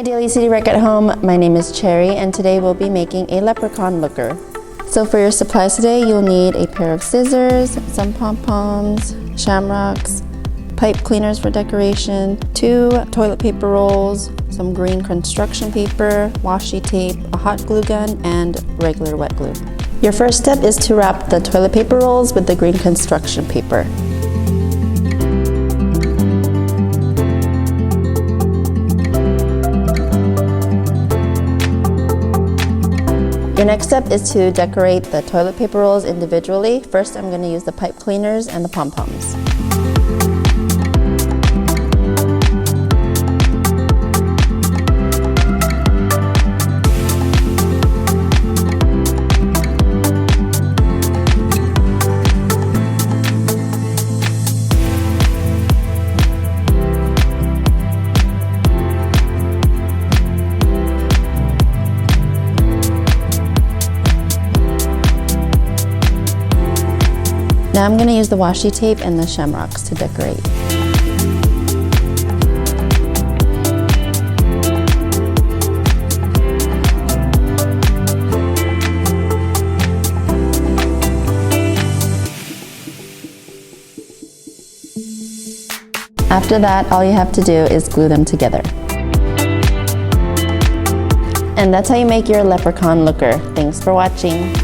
Daly City Rec at home, my name is Cherry and today we'll be making a leprechaun looker. So for your supplies today, you'll need a pair of scissors, some pom-poms, shamrocks, pipe cleaners for decoration, 2 toilet paper rolls, some green construction paper, washi tape, a hot glue gun, and regular wet glue. Your first step is to wrap the toilet paper rolls with the green construction paper. Your next step is to decorate the toilet paper rolls individually. First, I'm going to use the pipe cleaners and the pom-poms. Now I'm going to use the washi tape and the shamrocks to decorate. After that, all you have to do is glue them together. And that's how you make your leprechaun looker. Thanks for watching.